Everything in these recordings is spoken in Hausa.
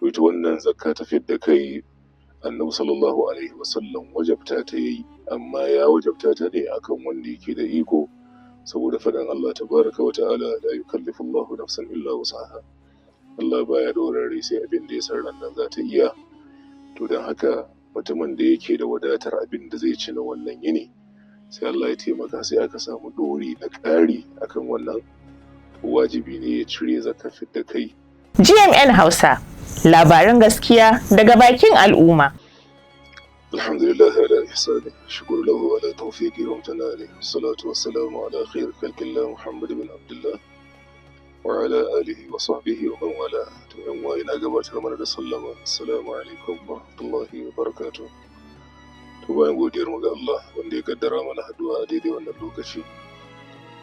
ita wannan zakka ta fidda kai annabi sallallahu alaihi wasallam wajabta ta yi, amma ya wajabta ta ne akan wanda yake da iko, saboda faɗin Allah tabaraka wa ta'ala la yukallifu Allahu nafsan illa wusaha. Allah baya ɗora rai sai abin da ya san ran nan za ta iya. To don haka mutumin da yake da wadatar abin da zai ci na wannan yini, sai Allah ya taimaka sai aka samu ɗori na ƙari akan wannan, wajibi ne ya cire zakka fidda kai. GMN Hausa, labaran gaskiya daga bakin al'umma. Alhamdulillah ala ihsani, shukru lahu ala tawfiqi wa amtanani, salatu wassalamu ala khair khalqillah Muhammad bin Abdullah wa ala alihi wa sahbihi wa man wala. To yan wa ina gabatar mana da sallama, assalamu alaikum wa rahmatullahi wa barakatuh. To bayan godiyar mu ga Allah wanda ya kaddara mana haduwa a daidai wannan lokaci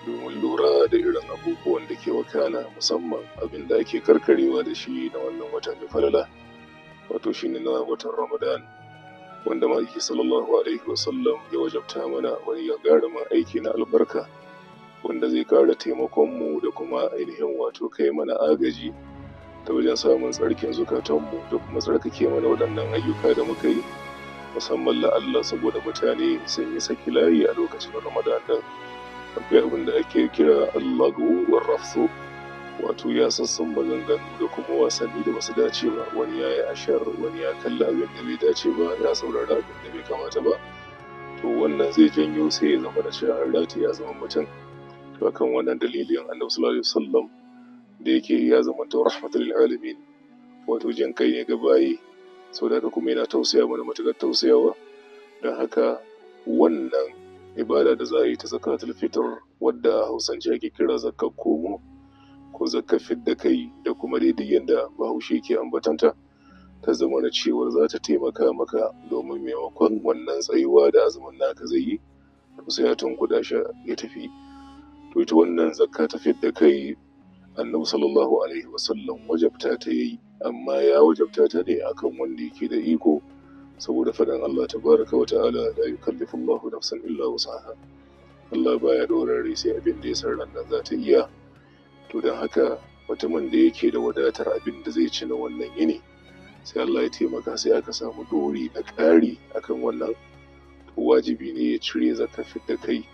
domin lura da irin abubuwan da ke wakana, musamman abin da ake karkarewa da shi na wannan wata mai falala, wato shine na watan Ramadan, wanda ma'aiki sallallahu alaihi wasallam ya wajabta mana wani gagarumin aiki na albarka wanda zai kara taimakon mu da kuma ainihin wato kai mana agaji ta wajen samun tsarkin zukatanmu da kuma tsarkake mana waɗannan ayyuka da muka yi, musamman la'alla saboda mutane sun yi saki layi a lokacin Ramadan din. Akwai abin da ake kira allagu wa rafsu, wato ya sassan maganganu da kuma wasanni da basu dace ba. Wani ya yi ashar, wani ya kalla abin da bai dace ba, ya saurara abin da bai kamata ba. To wannan zai janyo sai ya zama da cewa rati ya zama mutum. To akan wannan dalilin annabi sallallahu alaihi wasallam da yake ya zama ta rahmatul lil alamin, wato jin kai ne ga bayi, saboda haka kuma yana tausaya mana matukar tausayawa. Don haka wannan ibada da za a yi ta zakatul fitr, wadda a hausance ake kira zakkar komo ko zakkar fidda kai, da kuma daidai yadda bahaushe ke ambatanta, ta zama na cewar za ta taimaka maka domin maimakon wannan tsayuwa da azumin naka zai yi, to sai ya tunkuɗa shi ya tafi. To ita wannan zakka ta fidda kai annabi sallallahu alaihi wasallam wajabta ta yi, amma ya wajabta ta ne akan wanda yake da iko, saboda faɗin Allah tabaraka wa ta'ala la yukallifu Allahu nafsan illa wusaha. Allah baya ɗora rai sai abin da ya san ran nan za ta iya. To don haka mutumin da yake da wadatar abin da zai ci na wannan yini, sai Allah ya taimaka sai aka samu ɗori na ƙari akan wannan, to wajibi ne ya cire zakka fidda kai.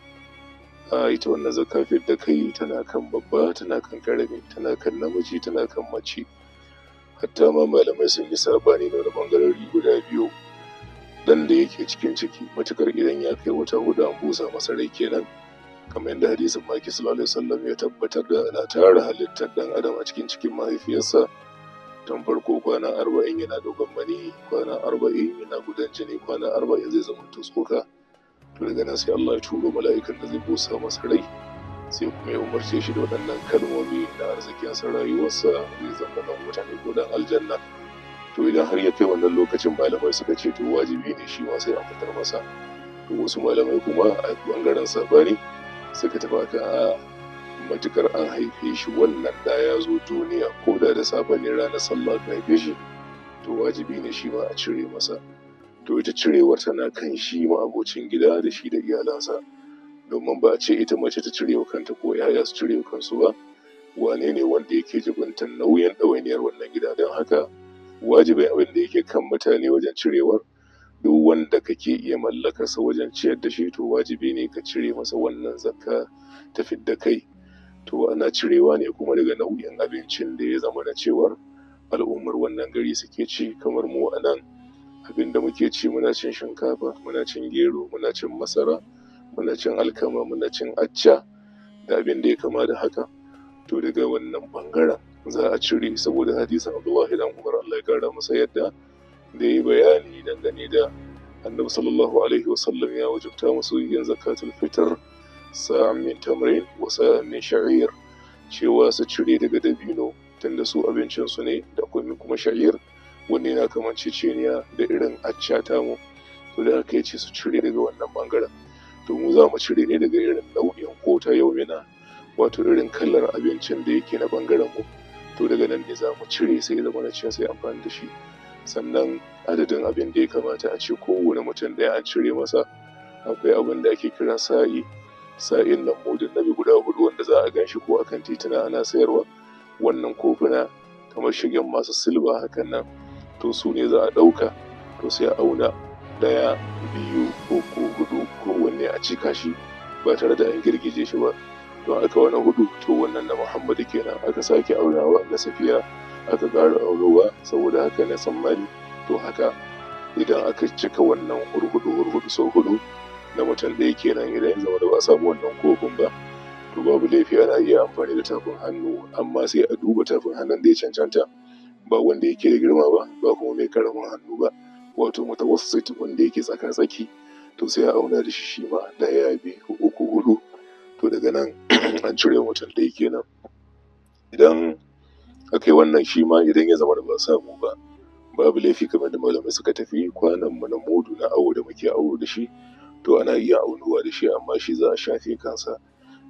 Ita wannan zakka fidda kai tana kan babba, tana kan ƙarami, tana kan namiji, tana kan mace. Hatta ma malamai sun yi sabani da wani bangarori guda biyu. Dan da yake cikin ciki, matukar idan ya kai wata hudu an busa masa rai kenan, kamar yadda hadisin maki sallallahu alaihi wasallam ya tabbatar da ana tara halittar dan adam a cikin cikin mahaifiyarsa. Tun farko kwana 40 yana dogon mani, kwana 40 yana gudan jini, kwana 40 zai zama tsoka. To daga nan sai Allah ya turo mala'ikan da zai busa masa rai, sai kuma ya umarce shi da waɗannan kalmomi na arzikinsa, rayuwarsa zai zama dan mutane ko dan aljanna. To idan har ya kai wannan lokacin, malamai suka ce to wajibi ne shi ma sai an fitar masa. To wasu malamai kuma a bangaren sabani suka tafi a matukar an haife shi wannan da ya zo duniya, ko da safe ne ranar sallah ka haife shi, to wajibi ne shi ma a cire masa. To ita cirewar tana kan shi ma abocin gida da shi da iyalansa, domin ba a ce ita mace ta cire wa kanta ko yaya su cire wa kansu ba. Wane ne wanda yake jibintar nauyin ɗawainiyar wannan gida? Don haka wajibin abin da yake kan mutane wajen cirewar, duk wanda kake iya mallakarsa wajen ciyar da shi, to wajibi ne ka cire masa wannan zakka ta fidda kai. To ana cirewa ne kuma daga nau'in abincin da ya zama da cewar al'ummar wannan gari suke ci. Kamar mu a nan, abin da muke ci, muna cin shinkafa, muna cin gero, muna cin masara, muna cin alkama, muna cin acca da abin da ya kama da haka. To daga wannan bangaren za a cire, saboda hadisin Abdullahi dan Umar Allah ya kara masa yadda da yi bayani dangane da annabi sallallahu alaihi wasallam ya wajabta musu yin zakatul fitr sa'an min tamrin wa sa'an min sha'ir, cewa su cire daga dabino, tunda su abincin su ne, da kuma sha'ir wanne na kamanceceniya da irin acca tamu. To da aka yace su cire daga wannan bangaren, to mu za mu cire ne daga irin nau'in kota yaumina, wato irin kalar abincin da yake na bangaren mu. To daga nan ne za mu cire, sai zama na cewa sai amfani da shi. Sannan adadin abin da ya kamata a ce kowane mutum da ya cire masa, akwai abin da ake kira sa'i. Sa'in nan mudun nabi guda 4 wanda za a gan shi ko akan tituna ana sayarwa. Wannan kofuna kamar shigen masu silba hakan nan, to su ne za a ɗauka, to sai a auna 1, 2, 3, 4 kowanne a cika shi ba tare da an girgije shi ba. To aka wani 4 to wannan na Muhammadu kenan. Aka sake aunawa na Safiya, aka ƙara aunawa saboda haka na Sammani. To haka idan aka cika wannan hurhudu sau 4 na mutum ɗaya kenan, idan ya zama da ba a samu wannan kofin ba, to babu laifi ana iya amfani da tafin hannu, amma sai a duba tafin hannun da ya cancanta, ba wanda yake da girma ba, ba kuma mai karamin hannu ba, wato mutawassit wanda yake tsaka-tsaki. To sai a auna da shi ma 1, 2, 3, 4. To daga nan an cire mutum ɗaya kenan. Idan aka yi wannan shi ma idan ya zama da ba samu ba, babu laifi kamar da malamai suka tafi kwanan mu na mudu na awo da muke awo da shi, to ana iya aunuwa da shi, amma shi za a shafe kansa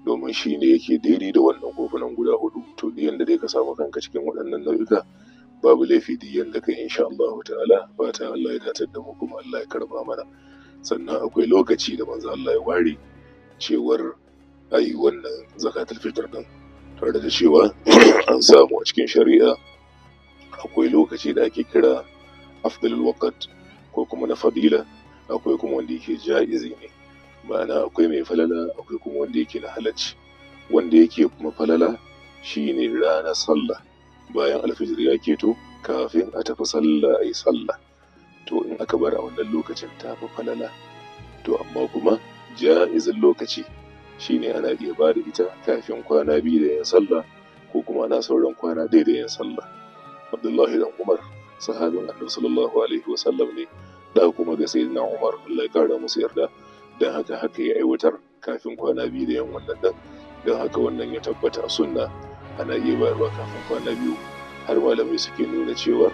domin shi ne yake daidai da wannan kofunan guda 4. To duk yanda dai ka samu kanka cikin waɗannan nau'ika, babu laifi duk yanda kai insha Allah ta'ala, fata Allah ya datar da mu kuma Allah ya karba mana. Sannan akwai lokaci da manzo Allah ya ware cewar ayi wannan zakatul fitr din, tare da cewa an samu a cikin shari'a akwai lokaci da ake kira afdalul waqt ko kuma na fadila, akwai kuma wanda yake ja'izi ne, ma'ana akwai mai falala, akwai kuma wanda yake na halacci. Wanda yake kuma falala shine ranar sallah, bayan alfijir ya keto kafin a tafi sallah ayi sallah, to in aka bar a wannan lokacin ta fi falala. To amma kuma ja'izin lokaci shine ana iya ba da ita kafin kwana 2 da yin sallah, ko kuma ana sauran kwana 1 da yin sallah. Abdullahi dan Umar sahabin Annabi sallallahu alaihi wasallam ne, da kuma ga sayyidina Umar Allah ya kara musu yarda, dan haka ya aiwatar kafin kwana 2 da yin wannan dan. Dan haka wannan ya tabbata sunna, ana iya bayarwa kafin kwana 2. Har malamai suke nuna cewa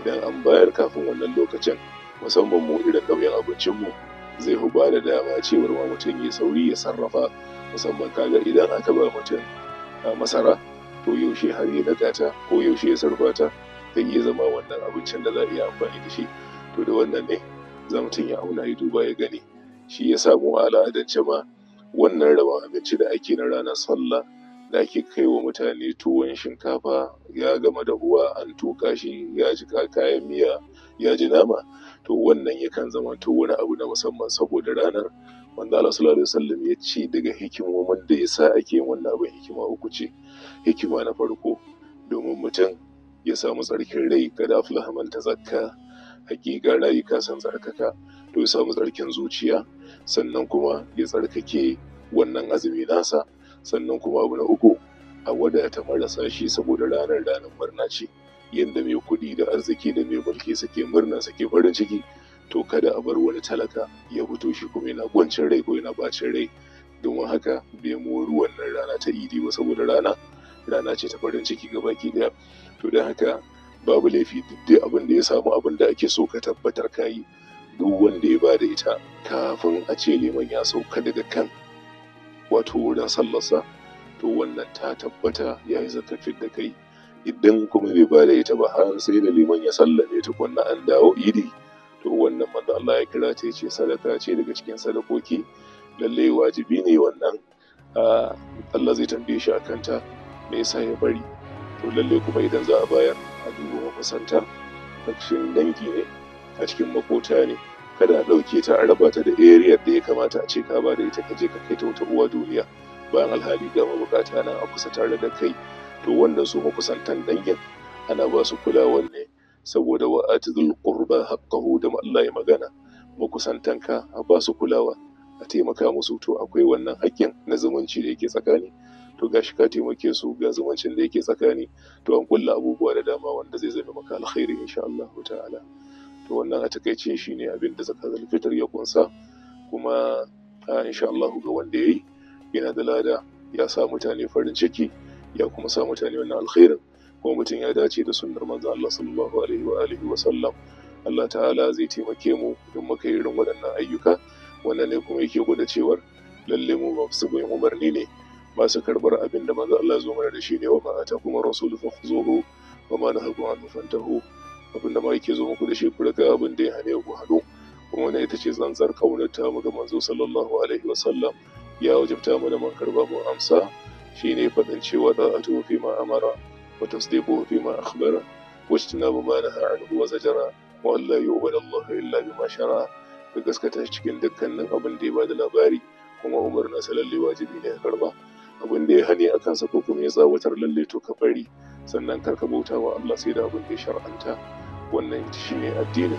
idan an bayar kafin wannan lokacin, musamman mu irin nauyin abincin mu, zai fi ba da dama cewar ma mutum ya sauri ya sarrafa. Musamman kaga idan aka ba mutum masara, to yaushe har ya daga ta ko yaushe ya sarrafa ta, zai iya zama wannan abincin da za a iya amfani da shi. To da wannan ne za mutum ya auna ya duba ya gani. Shi ya samu al'adance ma wannan rabon abinci da ake na ranar sallah, da ake kai wa mutane tuwon shinkafa ya gama dahuwa, an tuka shi, ya ji kayan miya, ya ji nama, to wannan yakan zama to wani abu na musamman saboda ranar. Manzo Allah sallallahu alaihi wasallam ya ce daga hikimomin da yasa ake yin wannan abin, hikima 3 ce. Hikima na farko, domin mutum ya samu tsarkin rai, kada aflaha man tazakka, hakika rayuka san tsarkaka, to ya samu tsarkin zuciya, sannan kuma ya tsarkake wannan azumi nasa, sannan kuma abu na 3, a wadata marasa shi, saboda ranar murna ce. Yanda mai kuɗi da arziki da mai mulki suke murna suke farin ciki, to kada a bar wani talaka ya fito shi kuma yana gwancin rai ko yana bacin rai. Domin haka bai mori wannan rana ta idi ba, saboda rana ce ta farin ciki ga baki daya. To don haka babu laifi duk abin da ya samu, abin da ake so ka tabbatar ka yi. Duk wanda ya bada ita kafin a ce liman ya sauka daga kan wato wurin sallarsa, to wannan ta tabbata ya yi zakafin da kai. Idan kuma bai bada ita ba har sai da liman ya sallame tukunna an dawo idi, to wannan manzo Allah ya kira ta ce sadaka ce daga cikin sadakoki, lalle wajibi ne wannan. Allah zai tambaye shi akan ta, me yasa ya bari. To lalle kuma idan za a bayar, a duba makusanta, a cikin dangi ne, a cikin makota ne, kada a ɗauke ta a raba ta da area da ya kamata a ce ka ba da ita ka je ka kai ta wata uwa duniya, bayan alhali ga mabukata nan a kusa tare da kai. To wannan su makusantan dangin ana ba su kulawar ne, saboda wa atizul qurba haqqahu da Allah ya magana, makusantanka a ba su kulawa, a taimaka musu. To akwai wannan haƙƙin na zumunci da yake tsakani, to gashi ka taimake su ga zumuncin da yake tsakani, to an kulla abubuwa da dama wanda zai zama maka alkhairi insha Allah ta'ala. To wannan a takaice shine abin da zakatul fitr ya kunsa, kuma insha Allah ga wanda yayi yana da lada, ya sa mutane farin ciki, ya kuma sa mutane wannan alkhairin, kuma mutum ya dace da sunnar manzo Allah sallallahu alaihi wa sallam. Allah ta'ala zai taimake mu idan muka yi irin waɗannan ayyuka. Wannan ne kuma yake gwada cewar lalle mu masu bin umarni ne, masu karɓar abin da manzo Allah ya zo mana da shi ne, wa ma atakum ar-rasulu fakhuzuhu wa ma nahakum anhu fantahu. Abin da ma yake zo muku da shi ku riga, abin da ya hane ku hannu. Kuma wannan ita ce tsantsar kaunarta mu ga manzo sallallahu alaihi wa sallam. Ya wajabta mana man karba mu amsa, shine faɗin cewa da'atu fi ma amara wa tasdiquhu fi ma akhbara. واجتناب ما نهى عنه وزجر وأن لا يعبد الله إلا بما شرع ka gaskata shi cikin dukkanin abin da ya bada labari kuma umarnin sa lalle wajibi ne ya karba abin da ya hani a kansa ko kuma ya tsawatar lalle to ka bari sannan kar ka bauta wa Allah sai da abin da ya shar'anta wannan shine addinin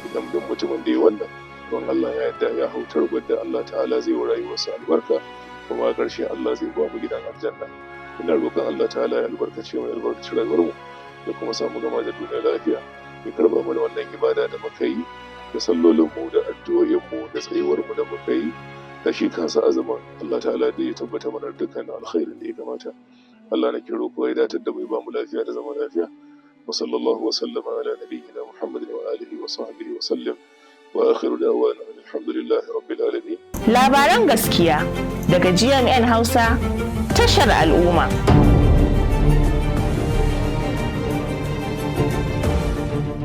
idan duk mutumin da ya wannan don Allah ya yarda ya hautar wadda Allah ta'ala zai wa rayuwarsa albarka kuma a ƙarshe Allah zai ba mu gidan aljanna ina roƙon Allah ta'ala ya albarkace mu albarkaci rayuwar mu da kuma samu gama da duniya lafiya ya karba mana wannan ibada da muka yi da sallolinmu da addu'o'inmu da tsayuwarmu da muka yi da shi kansa azumin Allah ta'ala da ya tabbata mana dukkan alkhairin da ya kamata Allah na kiro ko ya datar da mu ba mu lafiya da zama lafiya wa sallallahu wa sallama ala nabiyyina Muhammadin wa alihi wa sahbihi wa sallam wa akhiru da'wana alhamdulillahi rabbil alamin labaran gaskiya daga GMN Hausa tashar al'umma.